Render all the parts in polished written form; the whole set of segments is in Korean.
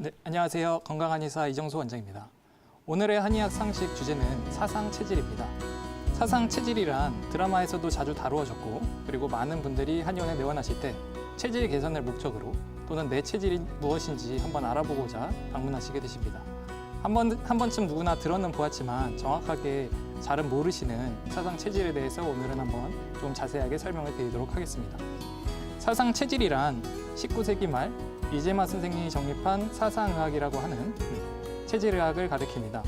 네, 안녕하세요. 건강한 의사 이정수 원장입니다. 오늘의 한의학 상식 주제는 사상체질입니다. 사상체질이란 드라마에서도 자주 다루어졌고, 그리고 많은 분들이 한의원에 내원하실 때 체질 개선을 목적으로 또는 내 체질이 무엇인지 한번 알아보고자 방문하시게 되십니다. 한 번쯤 누구나 들어는 보았지만 정확하게 잘은 모르시는 사상체질에 대해서 오늘은 한번 좀 자세하게 설명을 드리도록 하겠습니다. 사상체질이란 19세기 말 이재마 선생님이 정립한 사상의학이라고 하는 체질의학을 가리킵니다.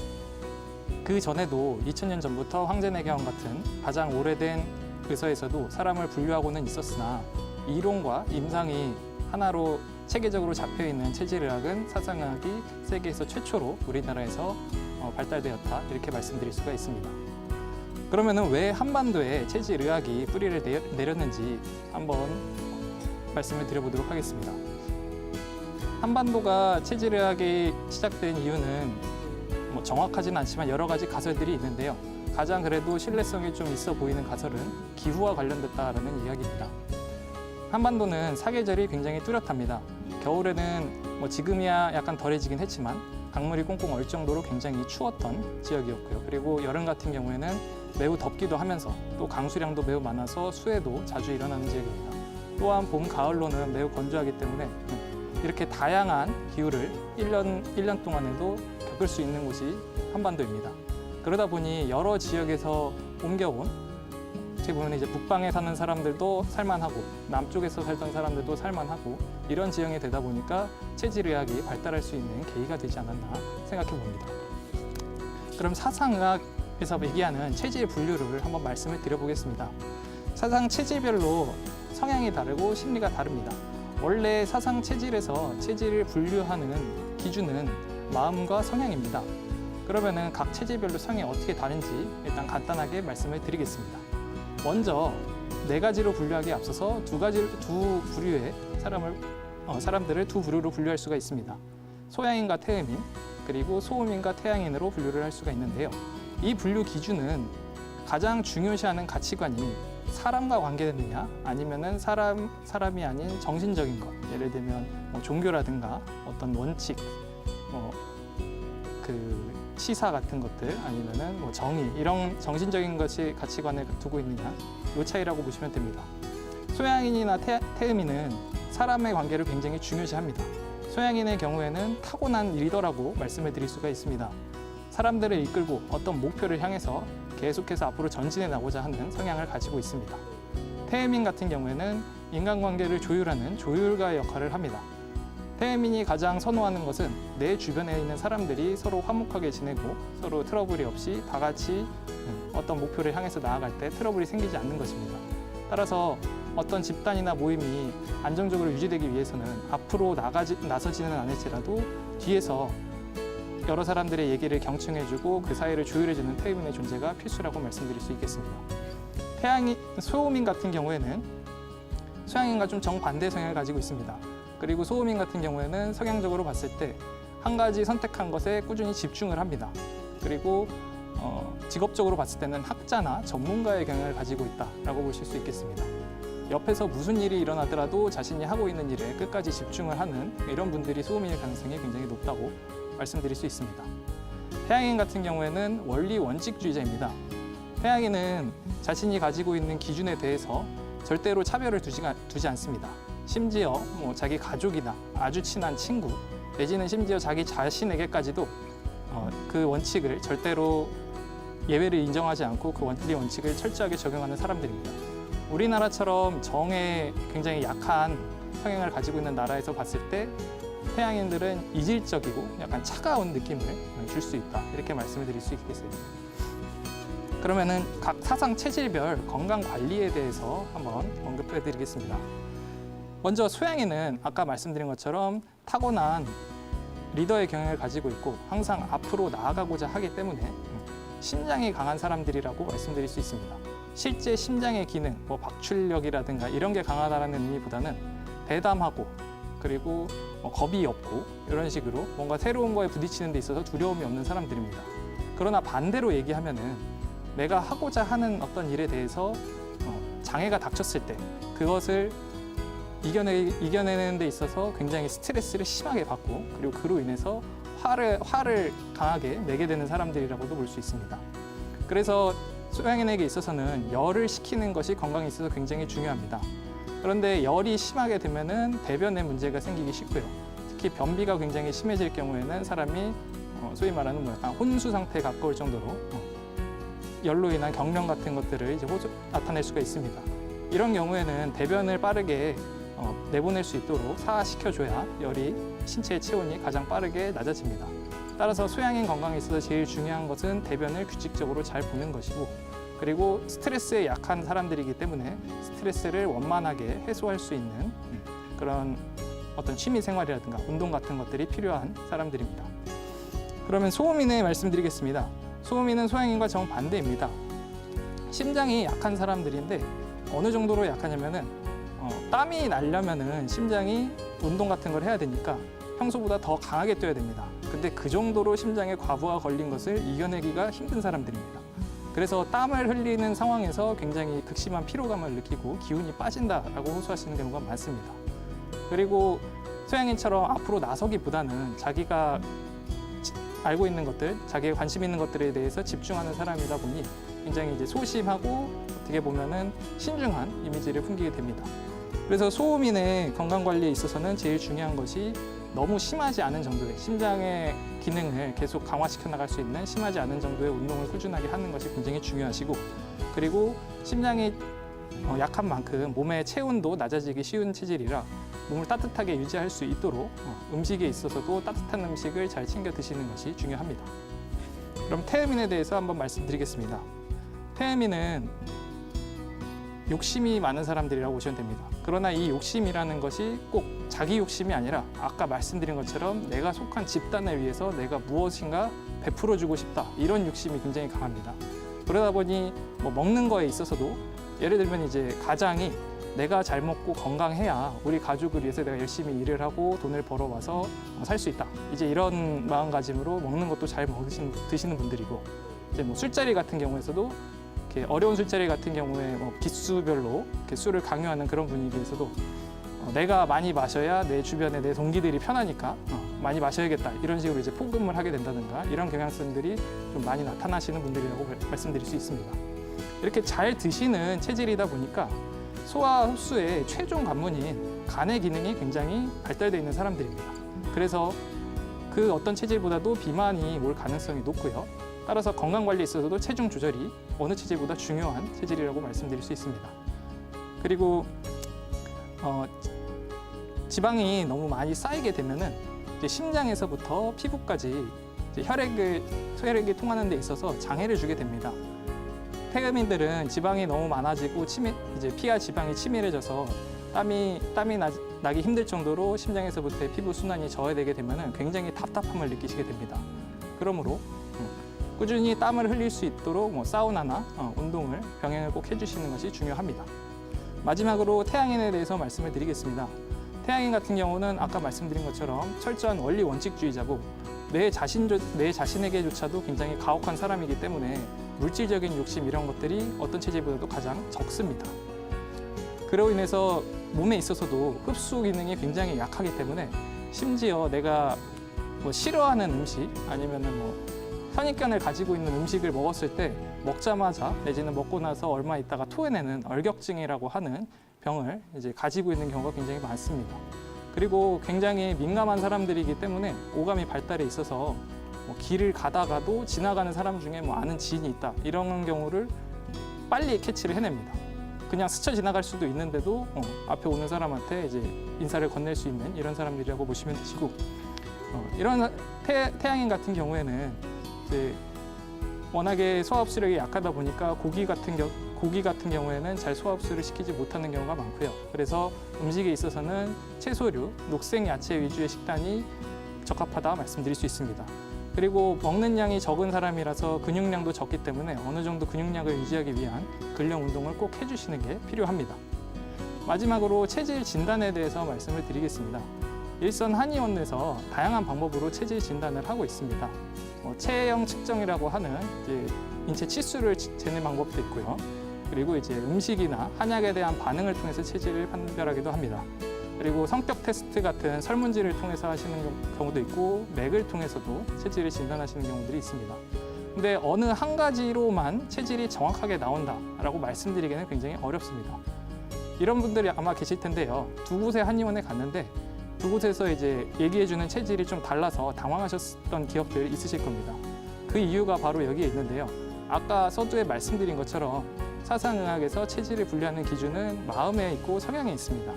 그 전에도 2000년 전부터 황제내경 같은 가장 오래된 의서에서도 사람을 분류하고는 있었으나 이론과 임상이 하나로 체계적으로 잡혀있는 체질의학은 사상의학이 세계에서 최초로 우리나라에서 발달되었다, 이렇게 말씀드릴 수가 있습니다. 그러면은 왜 한반도에 체질의학이 뿌리를 내렸는지 한번 말씀을 드려보도록 하겠습니다. 한반도가 체질의학이 시작된 이유는 정확하지는 않지만 여러 가지 가설들이 있는데요. 가장 그래도 신뢰성이 좀 있어 보이는 가설은 기후와 관련됐다라는 이야기입니다. 한반도는 사계절이 굉장히 뚜렷합니다. 겨울에는 지금이야 약간 덜해지긴 했지만 강물이 꽁꽁 얼 정도로 굉장히 추웠던 지역이었고요. 그리고 여름 같은 경우에는 매우 덥기도 하면서 또 강수량도 매우 많아서 수해도 자주 일어나는 지역입니다. 또한 봄, 가을로는 매우 건조하기 때문에 이렇게 다양한 기후를 1년 동안에도 겪을 수 있는 곳이 한반도입니다. 그러다 보니 여러 지역에서 옮겨온, 어떻게 보면 이제 북방에 사는 사람들도 살만하고 남쪽에서 살던 사람들도 살만하고 이런 지형이 되다 보니까 체질의학이 발달할 수 있는 계기가 되지 않았나 생각해 봅니다. 그럼 사상의학에서 얘기하는 체질 분류를 한번 말씀을 드려보겠습니다. 사상 체질별로 성향이 다르고 심리가 다릅니다. 원래 사상 체질에서 체질을 분류하는 기준은 마음과 성향입니다. 그러면은 각 체질별로 성향이 어떻게 다른지 일단 간단하게 말씀을 드리겠습니다. 먼저 네 가지로 분류하기에 앞서서 두 부류의 사람들을 두 부류로 분류할 수가 있습니다. 소양인과 태음인, 그리고 소음인과 태양인으로 분류를 할 수가 있는데요. 이 분류 기준은 가장 중요시하는 가치관이 사람과 관계됐느냐, 아니면은 사람이 아닌 정신적인 것, 예를 들면 종교라든가 어떤 원칙, 시사 같은 것들, 아니면은 정의, 이런 정신적인 것이 가치관을 두고 있느냐, 이 차이라고 보시면 됩니다. 소양인이나 태음인은 사람의 관계를 굉장히 중요시합니다. 소양인의 경우에는 타고난 리더라고 말씀을 드릴 수가 있습니다. 사람들을 이끌고 어떤 목표를 향해서 계속해서 앞으로 전진해 나고자 하는 성향을 가지고 있습니다. 태음인 같은 경우에는 인간관계를 조율하는 조율가의 역할을 합니다. 태음인이 가장 선호하는 것은 내 주변에 있는 사람들이 서로 화목하게 지내고 서로 트러블이 없이 다 같이 어떤 목표를 향해서 나아갈 때 트러블이 생기지 않는 것입니다. 따라서 어떤 집단이나 모임이 안정적으로 유지되기 위해서는 앞으로 나서지는 않을지라도 뒤에서 여러 사람들의 얘기를 경청해주고 그 사이를 조율해주는 태음인의 존재가 필수라고 말씀드릴 수 있겠습니다. 소음인 같은 경우에는 소양인과 좀 정반대 성향을 가지고 있습니다. 그리고 소음인 같은 경우에는 성향적으로 봤을 때 한 가지 선택한 것에 꾸준히 집중을 합니다. 그리고 직업적으로 봤을 때는 학자나 전문가의 경향을 가지고 있다라고 보실 수 있겠습니다. 옆에서 무슨 일이 일어나더라도 자신이 하고 있는 일에 끝까지 집중을 하는 이런 분들이 소음인일 가능성이 굉장히 높다고 말씀드릴 수 있습니다. 태양인 같은 경우에는 원리 원칙주의자입니다. 태양인은 자신이 가지고 있는 기준에 대해서 절대로 차별을 두지 않습니다. 심지어 자기 가족이나 아주 친한 친구, 내지는 심지어 자기 자신에게까지도 그 원칙을 절대로 예외를 인정하지 않고 그 원리 원칙을 철저하게 적용하는 사람들입니다. 우리나라처럼 정에 굉장히 약한 성향을 가지고 있는 나라에서 봤을 때 태양인들은 이질적이고 약간 차가운 느낌을 줄 수 있다, 이렇게 말씀을 드릴 수 있겠습니다. 그러면은 각 사상 체질별 건강 관리에 대해서 한번 언급해 드리겠습니다. 먼저 소양인은 아까 말씀드린 것처럼 타고난 리더의 경향을 가지고 있고 항상 앞으로 나아가고자 하기 때문에 심장이 강한 사람들이라고 말씀드릴 수 있습니다. 실제 심장의 기능, 박출력이라든가 이런 게 강하다는 의미보다는 대담하고, 그리고 겁이 없고, 이런 식으로 뭔가 새로운 거에 부딪히는 데 있어서 두려움이 없는 사람들입니다. 그러나 반대로 얘기하면은 내가 하고자 하는 어떤 일에 대해서 장애가 닥쳤을 때 그것을 이겨내는 데 있어서 굉장히 스트레스를 심하게 받고 그리고 그로 인해서 화를 강하게 내게 되는 사람들이라고도 볼 수 있습니다. 그래서 소양인에게 있어서는 열을 식히는 것이 건강에 있어서 굉장히 중요합니다. 그런데 열이 심하게 되면은 배변에 문제가 생기기 쉽고요. 특히 변비가 굉장히 심해질 경우에는 사람이 소위 말하는 약간 혼수 상태에 가까울 정도로 열로 인한 경련 같은 것들을 이제 나타낼 수가 있습니다. 이런 경우에는 대변을 빠르게 내보낼 수 있도록 사시켜줘야 열이 신체의 체온이 가장 빠르게 낮아집니다. 따라서 소양인 건강에 있어서 제일 중요한 것은 대변을 규칙적으로 잘 보는 것이고 그리고 스트레스에 약한 사람들이기 때문에 스트레스를 원만하게 해소할 수 있는 그런 어떤 취미 생활이라든가 운동 같은 것들이 필요한 사람들입니다. 그러면 소음인에 말씀드리겠습니다. 소음인은 소양인과 정반대입니다. 심장이 약한 사람들인데 어느 정도로 약하냐면은 땀이 나려면은 심장이 운동 같은 걸 해야 되니까 평소보다 더 강하게 뛰어야 됩니다. 근데 그 정도로 심장에 과부하 걸린 것을 이겨내기가 힘든 사람들입니다. 그래서 땀을 흘리는 상황에서 굉장히 극심한 피로감을 느끼고 기운이 빠진다라고 호소하시는 경우가 많습니다. 그리고 소양인처럼 앞으로 나서기보다는 자기가 알고 있는 것들, 자기가 관심 있는 것들에 대해서 집중하는 사람이다 보니 굉장히 이제 소심하고 어떻게 보면은 신중한 이미지를 풍기게 됩니다. 그래서 소음인의 건강 관리에 있어서는 제일 중요한 것이 너무 심하지 않은 정도의 심장의 기능을 계속 강화시켜 나갈 수 있는 심하지 않은 정도의 운동을 꾸준하게 하는 것이 굉장히 중요하시고 그리고 심장이 약한 만큼 몸의 체온도 낮아지기 쉬운 체질이라 몸을 따뜻하게 유지할 수 있도록 음식에 있어서도 따뜻한 음식을 잘 챙겨 드시는 것이 중요합니다. 그럼 태음인에 대해서 한번 말씀드리겠습니다. 태음인은 욕심이 많은 사람들이라고 보시면 됩니다. 그러나 이 욕심이라는 것이 꼭 자기 욕심이 아니라 아까 말씀드린 것처럼 내가 속한 집단을 위해서 내가 무엇인가 베풀어주고 싶다 이런 욕심이 굉장히 강합니다. 그러다 보니 먹는 거에 있어서도 예를 들면 이제 가장이 내가 잘 먹고 건강해야 우리 가족을 위해서 내가 열심히 일을 하고 돈을 벌어와서 살 수 있다. 이제 이런 마음가짐으로 먹는 것도 잘 드시는 분들이고 이제 술자리 같은 경우에서도 이렇게 어려운 술자리 같은 경우에 기수별로 이렇게 술을 강요하는 그런 분위기에서도 내가 많이 마셔야 내 주변에 내 동기들이 편하니까 많이 마셔야겠다 이런 식으로 이제 포금을 하게 된다든가 이런 경향성들이 좀 많이 나타나시는 분들이라고 말씀드릴 수 있습니다. 이렇게 잘 드시는 체질이다 보니까 소화 흡수의 최종 관문인 간의 기능이 굉장히 발달되어 있는 사람들입니다. 그래서 그 어떤 체질보다도 비만이 올 가능성이 높고요. 따라서 건강관리에 있어서도 체중 조절이 어느 체질보다 중요한 체질이라고 말씀드릴 수 있습니다. 그리고 지방이 너무 많이 쌓이게 되면은 이제 심장에서부터 피부까지 이제 혈액이 통하는 데 있어서 장애를 주게 됩니다. 태음인들은 지방이 너무 많아지고 이제 피와 지방이 치밀해져서 땀이 나기 힘들 정도로 심장에서부터의 피부 순환이 저하되게 되면은 굉장히 답답함을 느끼시게 됩니다. 그러므로 꾸준히 땀을 흘릴 수 있도록 사우나나 운동을 병행을 꼭 해주시는 것이 중요합니다. 마지막으로 태양인에 대해서 말씀을 드리겠습니다. 태양인 같은 경우는 아까 말씀드린 것처럼 철저한 원리 원칙주의자고 내 자신에게조차도 굉장히 가혹한 사람이기 때문에 물질적인 욕심 이런 것들이 어떤 체질보다도 가장 적습니다. 그로 인해서 몸에 있어서도 흡수 기능이 굉장히 약하기 때문에 심지어 내가 싫어하는 음식 아니면은 선입견을 가지고 있는 음식을 먹었을 때 먹자마자 내지는 먹고 나서 얼마 있다가 토해내는 얼격증이라고 하는 병을 이제 가지고 있는 경우가 굉장히 많습니다. 그리고 굉장히 민감한 사람들이기 때문에 오감이 발달해 있어서 길을 가다가도 지나가는 사람 중에 아는 지인이 있다 이런 경우를 빨리 캐치를 해냅니다. 그냥 스쳐 지나갈 수도 있는데도 앞에 오는 사람한테 이제 인사를 건넬 수 있는 이런 사람들이라고 보시면 되시고 이런 태양인 같은 경우에는 이제 워낙에 소화흡수력이 약하다 보니까 고기 같은 경우에는 잘 소화흡수를 시키지 못하는 경우가 많고요. 그래서 음식에 있어서는 채소류, 녹색 야채 위주의 식단이 적합하다 말씀드릴 수 있습니다. 그리고 먹는 양이 적은 사람이라서 근육량도 적기 때문에 어느 정도 근육량을 유지하기 위한 근력 운동을 꼭 해주시는 게 필요합니다. 마지막으로 체질 진단에 대해서 말씀을 드리겠습니다. 일선 한의원에서 다양한 방법으로 체질 진단을 하고 있습니다. 체형 측정이라고 하는 이제 인체 치수를 재는 방법도 있고요. 그리고 이제 음식이나 한약에 대한 반응을 통해서 체질을 판별하기도 합니다. 그리고 성격 테스트 같은 설문지를 통해서 하시는 경우도 있고 맥을 통해서도 체질을 진단하시는 경우들이 있습니다. 근데 어느 한 가지로만 체질이 정확하게 나온다라고 말씀드리기는 굉장히 어렵습니다. 이런 분들이 아마 계실 텐데요. 두 곳의 한의원에 갔는데 두 곳에서 이제 얘기해주는 체질이 좀 달라서 당황하셨던 기억들 있으실 겁니다. 그 이유가 바로 여기에 있는데요. 아까 서두에 말씀드린 것처럼 사상의학에서 체질을 분류하는 기준은 마음에 있고 성향에 있습니다.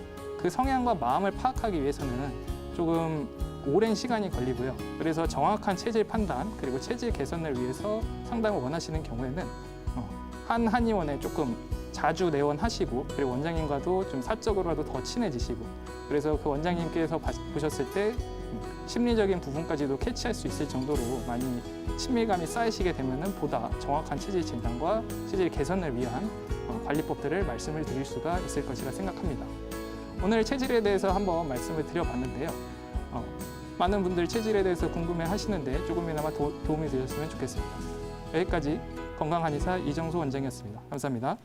그 성향과 마음을 파악하기 위해서는 조금 오랜 시간이 걸리고요. 그래서 정확한 체질 판단 그리고 체질 개선을 위해서 상담을 원하시는 경우에는 한 한의원에 조금 자주 내원하시고 그리고 원장님과도 좀 사적으로라도 더 친해지시고 그래서 그 원장님께서 보셨을 때 심리적인 부분까지도 캐치할 수 있을 정도로 많이 친밀감이 쌓이시게 되면은 보다 정확한 체질 진단과 체질 개선을 위한 관리법들을 말씀을 드릴 수가 있을 것이라 생각합니다. 오늘 체질에 대해서 한번 말씀을 드려봤는데요. 많은 분들 체질에 대해서 궁금해 하시는데 조금이나마 도움이 되셨으면 좋겠습니다. 여기까지 건강한의사 이정소 원장이었습니다. 감사합니다.